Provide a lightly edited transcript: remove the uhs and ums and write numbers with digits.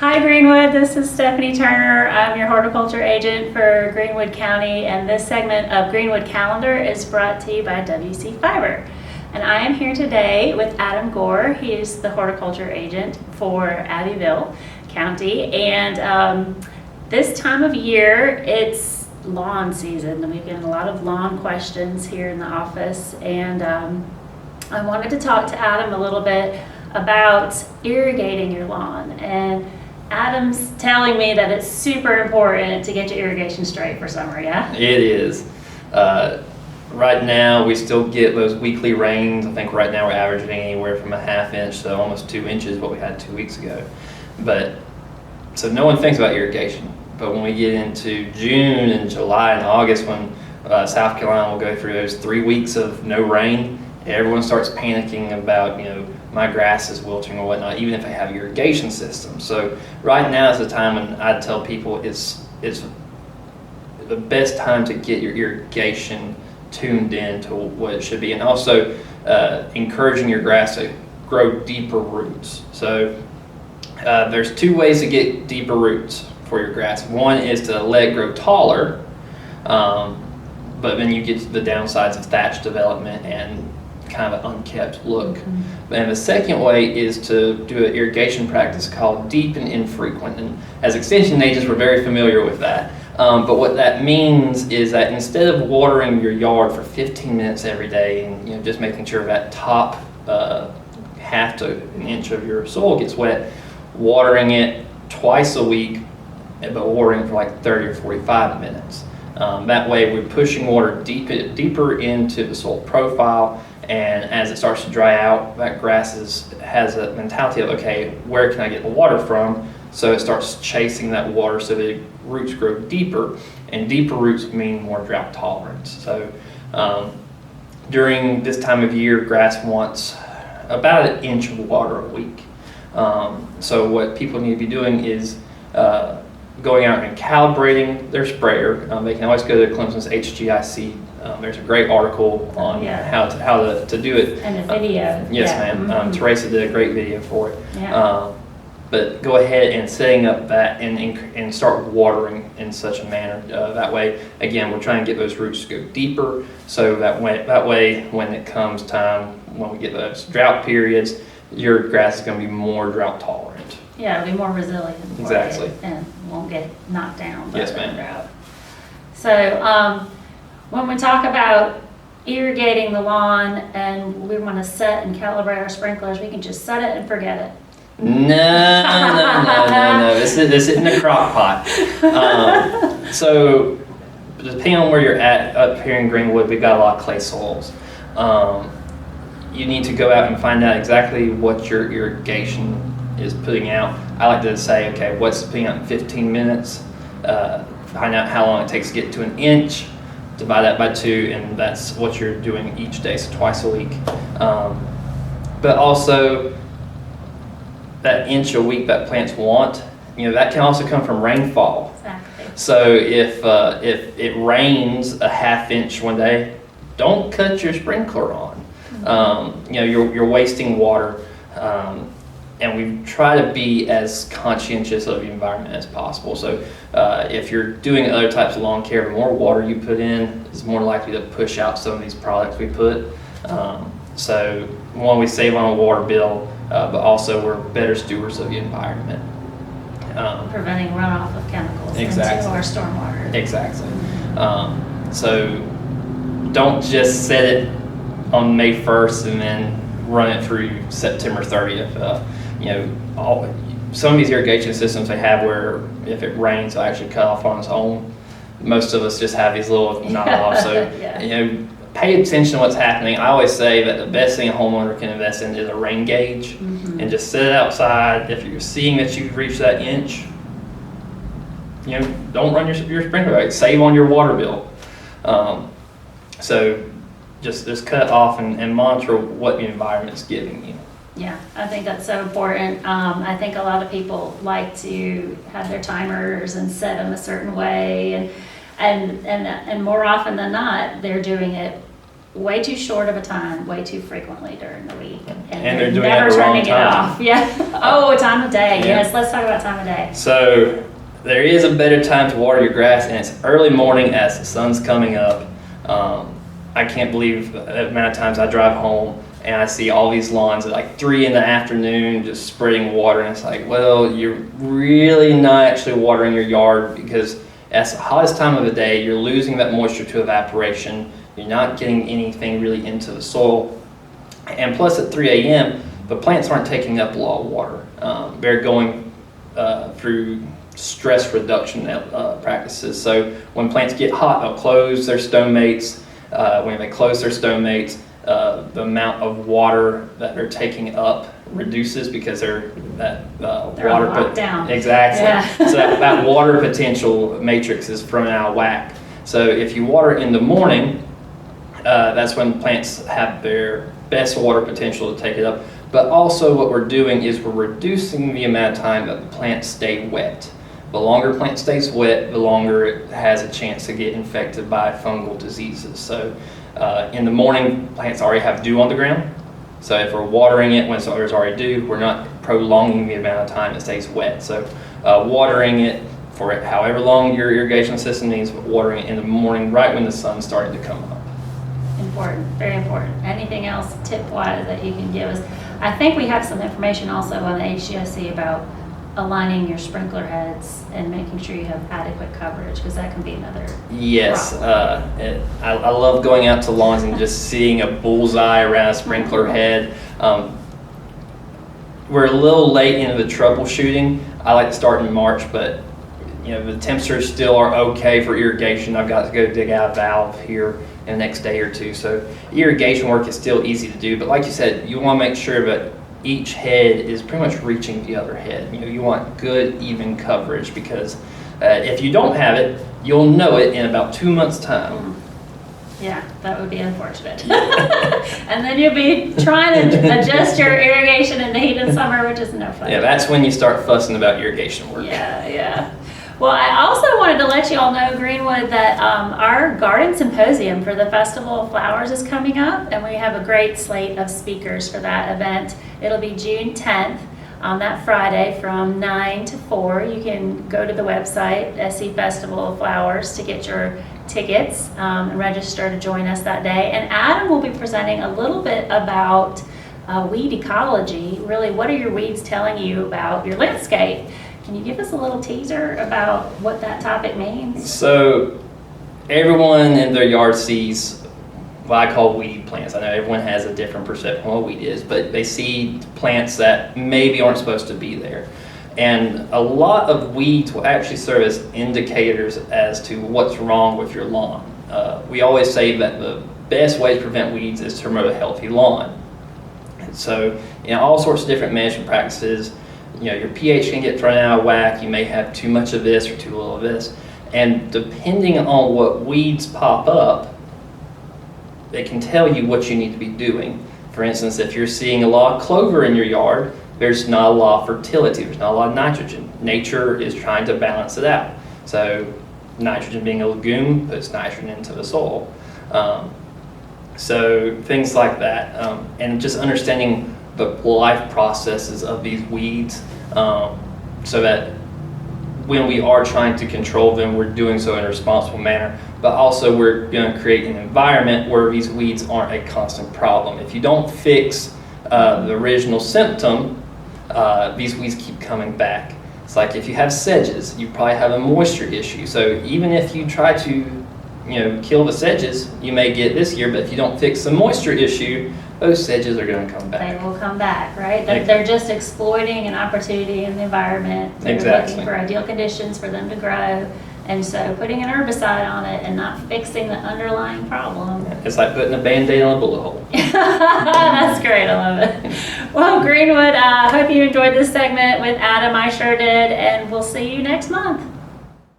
Hi Greenwood, this is Stephanie Turner. I'm your horticulture agent for Greenwood County, and this segment of Greenwood Calendar is brought to you by WC Fiber. And I am here today with Adam Gore. He is the horticulture agent for Abbeville County, and this time of year it's lawn season, and we've gotten a lot of lawn questions here in the office, and I wanted to talk to Adam a little bit about irrigating your lawn. And Adam's telling me that it's super important to get your irrigation straight for summer, yeah? It is. Right now, we still get those weekly rains. I think right now we're averaging anywhere from a ½ inch to almost 2 inches, what we had 2 weeks ago. So no one thinks about irrigation. But when we get into June and July and August, when South Carolina will go through those 3 weeks of no rain, everyone starts panicking about, my grass is wilting or whatnot, even if they have irrigation systems. So right now is the time when I tell people it's the best time to get your irrigation tuned in to what it should be, and also encouraging your grass to grow deeper roots. So there's 2 ways to get deeper roots for your grass. One is to let it grow taller, but then you get the downsides of thatch development and kind of an unkept look. Mm-hmm. And the second way is to do an irrigation practice called deep and infrequent. And as extension agents, we're very familiar with that. But what that means is that instead of watering your yard for 15 minutes every day and just making sure that top ½ to an inch of your soil gets wet, watering it twice a week, but watering for like 30 or 45 minutes. That way we're pushing water deeper into the soil profile, and as it starts to dry out, that grass has a mentality of, okay, where can I get the water from? So it starts chasing that water so the roots grow deeper, and deeper roots mean more drought tolerance. So during this time of year, grass wants about 1 inch of water a week. So what people need to be doing is going out and calibrating their sprayer. They can always go to Clemson's HGIC. There's a great article on how to do it. And a video. Yes, ma'am. Mm-hmm. Teresa did a great video for it. Yeah. But go ahead and setting up that and start watering in such a manner. That way, again, we're trying to get those roots to go deeper. So that way, when it comes time, when we get those drought periods, your grass is going to be more drought tolerant. Yeah, it'll be more resilient. Exactly. And won't get knocked down by Yes, the ma'am. drought. So when we talk about irrigating the lawn and we want to set and calibrate our sprinklers, we can just set it and forget it. No. This isn't a crock pot. So depending on where you're at up here in Greenwood, we've got a lot of clay soils. You need to go out and find out exactly what your irrigation is putting out. I like to say, okay, what's putting out in 15 minutes? Find out how long it takes to get to 1 inch, divide that by 2, and that's what you're doing each day, so twice a week. But also, that inch a week that plants want, that can also come from rainfall. Exactly. So if it rains a ½ inch one day, don't cut your sprinkler on. Mm-hmm. You're wasting water. And we try to be as conscientious of the environment as possible. So if you're doing other types of lawn care, the more water you put in is more likely to push out some of these products we put. So one, we save on a water bill, but also we're better stewards of the environment. Preventing runoff of chemicals Exactly. into our stormwater. Exactly. So don't just set it on May 1st and then run it through September 30th. Some of these irrigation systems they have where if it rains, it'll actually cut off on its own. Most of us just have these little knot-offs. So, Yeah. Pay attention to what's happening. I always say that the best thing a homeowner can invest in is a rain gauge, Mm-hmm. and just set it outside. If you're seeing that you've reached that inch, don't run your sprinkler. Right? Save on your water bill. So just cut off and monitor what the environment's giving you. Yeah, I think that's so important. I think a lot of people like to have their timers and set them a certain way, and And more often than not, they're doing it way too short of a time, way too frequently during the week. And they're doing it never at the wrong turning it time. off. Yeah. Oh, time of day. Yeah. Yes, let's talk about time of day. So there is a better time to water your grass, and it's early morning as the sun's coming up. I can't believe the amount of times I drive home and I see all these lawns at like 3 in the afternoon just spreading water, and it's like, well, you're really not actually watering your yard, because that's the hottest time of the day. You're losing that moisture to evaporation. You're not getting anything really into the soil. And plus at 3 a.m., the plants aren't taking up a lot of water. They're going through stress reduction practices. So when plants get hot, they'll close their stomates. When they close their stomates, the amount of water that they're taking up reduces, because they're water locked down. Exactly. Yeah. So that water potential matrix is thrown out of whack. So if you water in the morning, that's when plants have their best water potential to take it up. But also what we're doing is we're reducing the amount of time that the plants stay wet. The longer plant stays wet, the longer it has a chance to get infected by fungal diseases. So in the morning, plants already have dew on the ground. So if we're watering it when there's already dew, we're not prolonging the amount of time it stays wet. So watering it for however long your irrigation system needs, but watering it in the morning right when the sun's starting to come up. Important, very important. Anything else tip-wise that you can give us? I think we have some information also on the HGSC about aligning your sprinkler heads and making sure you have adequate coverage, because that can be another Yes, problem. I love going out to lawns and just seeing a bullseye around a sprinkler head. We're a little late into the troubleshooting. I like to start in March, but the temperatures still are okay for irrigation. I've got to go dig out a valve here in the next day or two. So irrigation work is still easy to do, but like you said, you want to make sure that each head is pretty much reaching the other head. You want good, even coverage, because if you don't have it, you'll know it in about 2 months' time. Yeah, that would be unfortunate. And then you'll be trying to adjust your irrigation in the heat of summer, which is no fun. Yeah, that's when you start fussing about irrigation work. Yeah. Well, I also wanted to let you all know, Greenwood, that our garden symposium for the Festival of Flowers is coming up, and we have a great slate of speakers for that event. It'll be June 10th on that Friday from 9 to 4. You can go to the website, SC Festival of Flowers, to get your tickets and register to join us that day. And Adam will be presenting a little bit about weed ecology. Really, what are your weeds telling you about your landscape? Can you give us a little teaser about what that topic means? So everyone in their yard sees what I call weed plants. I know everyone has a different perception of what weed is, but they see plants that maybe aren't supposed to be there. And a lot of weeds will actually serve as indicators as to what's wrong with your lawn. We always say that the best way to prevent weeds is to promote a healthy lawn. And so, all sorts of different management practices. Your pH can get thrown out of whack. You may have too much of this or too little of this. And depending on what weeds pop up, they can tell you what you need to be doing. For instance, if you're seeing a lot of clover in your yard, there's not a lot of fertility, there's not a lot of nitrogen. Nature is trying to balance it out. So nitrogen being a legume puts nitrogen into the soil. So things like that. And just understanding the life processes of these weeds, so that when we are trying to control them, we're doing so in a responsible manner, but also we're going to create an environment where these weeds aren't a constant problem. If you don't fix the original symptom, these weeds keep coming back. It's like if you have sedges, you probably have a moisture issue. So even if you try to kill the sedges, you may get this year, but if you don't fix the moisture issue, those sedges are going to come back. They will come back, right? They're just exploiting an opportunity in the environment. They're looking for ideal conditions for them to grow. And so putting an herbicide on it and not fixing the underlying problem. It's like putting a Band-Aid on a bullet hole. That's great, I love it. Well, Greenwood, I hope you enjoyed this segment with Adam. I sure did, and we'll see you next month.